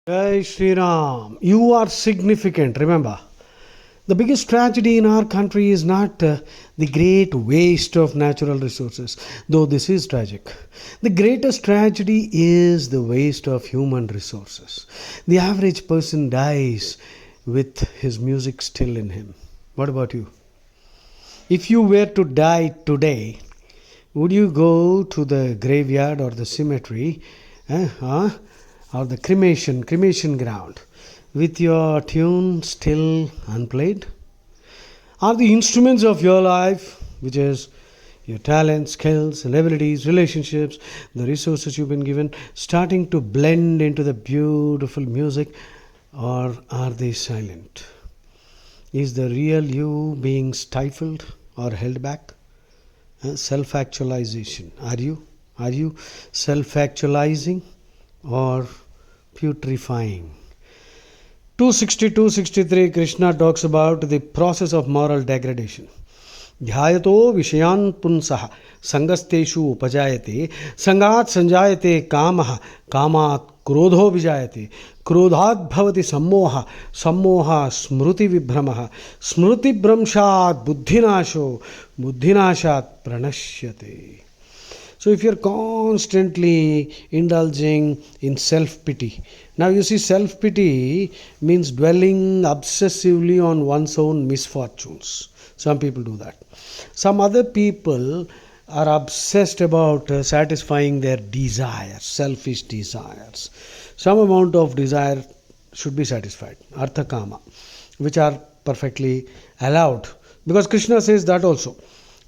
Jai Shri Ram. You are significant. Remember, the biggest tragedy in our country is not the great waste of natural resources, though this is tragic. The greatest tragedy is the waste of human resources. The average person dies with his music still in him. What about you? If you were to die today, would you go to the graveyard or the cemetery or the cremation ground with your tune still unplayed? Are the instruments of your life, which is your talents, skills, and abilities, relationships, the resources you've been given, starting to blend into the beautiful music, or are they silent? Is the real you being stifled or held back? Self actualization. Are you self actualizing or putrefying? 262-63 Krishna talks about the process of moral degradation. ध्यायतो विषयान् पुंसः संगस्तेषु उपजायते संगात् संजायते कामः कामात् क्रोधो विजायते क्रोधात् भवति सम्मोहः सम्मोहः स्मृतिविभ्रमः स्मृतिभ्रंशात् बुद्धिनाशो बुद्धिनाशात् प्रणश्यते. So if you're constantly indulging in self-pity, now you see self-pity means dwelling obsessively on one's own misfortunes. Some people do that. Some other people are obsessed about satisfying their desires, selfish desires. Some amount of desire should be satisfied, artha kama, which are perfectly allowed. Because Krishna says that also.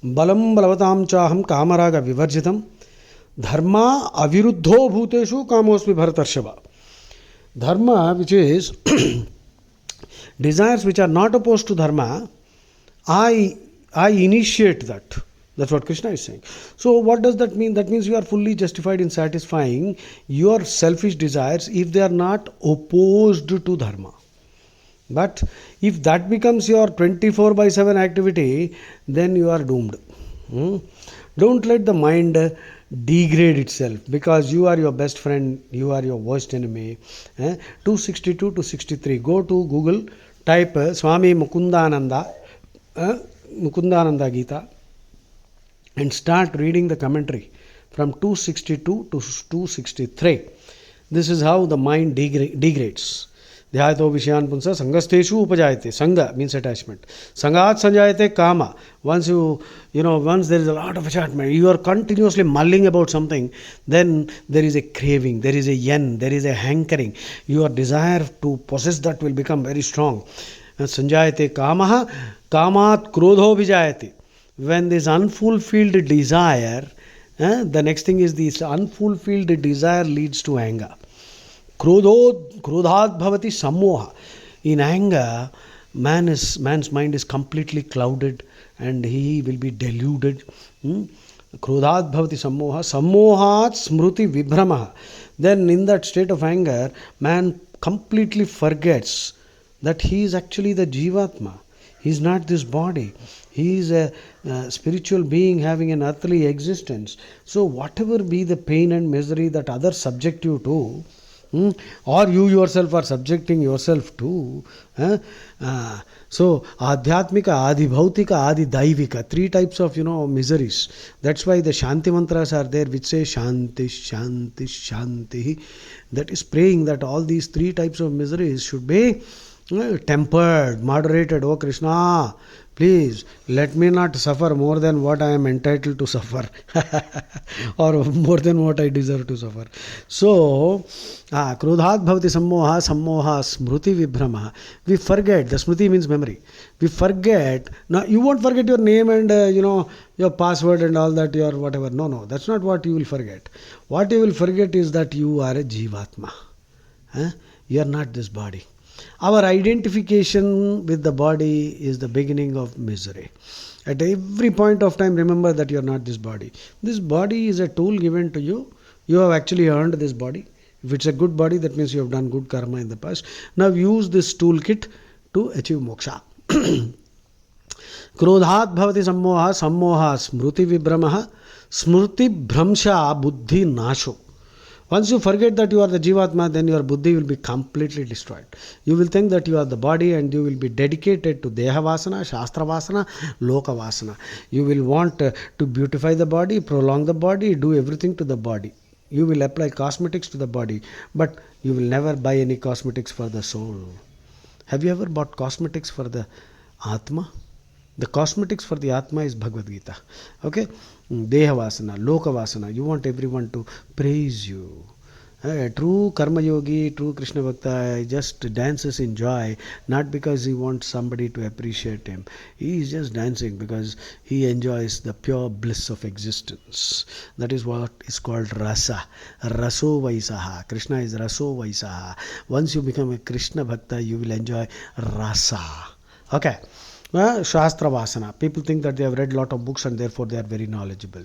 Balam balavatam chaham kamaraga vivarjitam dharma aviruddho bhuteshu kamosmi bharatarshava. Dharma, which is desires which are not opposed to dharma, I initiate that. That's what Krishna is saying. So what does that mean? That means you are fully justified in satisfying your selfish desires if they are not opposed to dharma. But if that becomes your 24/7 activity, then you are doomed. Don't let the mind degrade itself, because you are your best friend, you are your worst enemy. 262 to 63. Go to Google, type Swami Mukundananda Gita, and start reading the commentary from 262 to 263. This is how the mind degrades. Dhyayato Vishayan Punsa Sangasteshu Upajayate. Sangha means attachment. Sangat Sanjayate Kama. Once there is a lot of attachment, you are continuously mulling about something, then there is a craving, there is a yen, there is a hankering. Your desire to possess that will become very strong. Sanjayate Kamaha Kamat Krodho Vijayate. When this unfulfilled desire, the next thing is this unfulfilled desire leads to anger. Krodhat bhavati sammoha. In anger, man's mind is completely clouded and he will be deluded. Krodhat bhavati sammoha. Sammohat smruti vibhramaha. Then in that state of anger, man completely forgets that he is actually the Jivatma. He is not this body. He is a spiritual being having an earthly existence. So whatever be the pain and misery that others subject you to, or you yourself are subjecting yourself to. So Adhyatmika, Adi Bhautika, Adi Daivika, three types of miseries. That's why the Shanti mantras are there, which say Shanti, Shanti, Shanti. That is praying that all these three types of miseries should be tempered, moderated. Oh Krishna, please let me not suffer more than what I am entitled to suffer or more than what I deserve to suffer. So Krodhat bhavati sammoha, sammoha smruti vibhramaha. We forget. The smruti means memory. We forget. Now you won't forget your name and your password and all that, your whatever. No, that's not what you will forget. What you will forget is that you are a Jivatma. You are not this body. Our identification with the body is the beginning of misery. At every point of time, remember that you are not this body. This body is a tool given to you. You have actually earned this body. If it's a good body, that means you have done good karma in the past. Now use this toolkit to achieve moksha. Krodhat bhavati sammoha, sammoha smruti vibhramaha, smruti bhramsha buddhi nasho. Once you forget that you are the Jivatma, then your buddhi will be completely destroyed. You will think that you are the body and you will be dedicated to Deha Vasana, Shastra Vasana, Loka Vasana. You will want to beautify the body, prolong the body, do everything to the body. You will apply cosmetics to the body, but you will never buy any cosmetics for the soul. Have you ever bought cosmetics for the Atma? The cosmetics for the Atma is Bhagavad Gita. Okay? Deha Vasana, Loka Vasana. You want everyone to praise you. A true Karma Yogi, true Krishna Bhakta just dances in joy, not because he wants somebody to appreciate him. He is just dancing because he enjoys the pure bliss of existence. That is what is called rasa. Raso Vaisaha. Krishna is Raso Vaisaha. Once you become a Krishna Bhakta, you will enjoy rasa. Okay. Shastra Vasana. People think that they have read a lot of books and therefore they are very knowledgeable.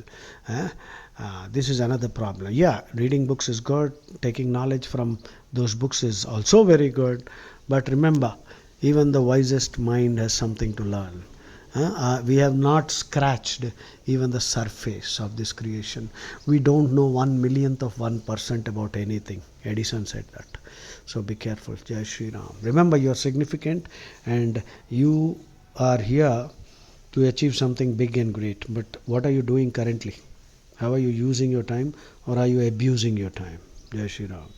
This is another problem. Yeah, reading books is good. Taking knowledge from those books is also very good. But remember, even the wisest mind has something to learn. We have not scratched even the surface of this creation. We don't know 1/1,000,000th of 1% about anything. Edison said that. So be careful. Jai Shri Ram. Remember, you are significant and you are here to achieve something big and great. But what are you doing currently? How are you using your time, or are you abusing your time? Jai Shri Ram.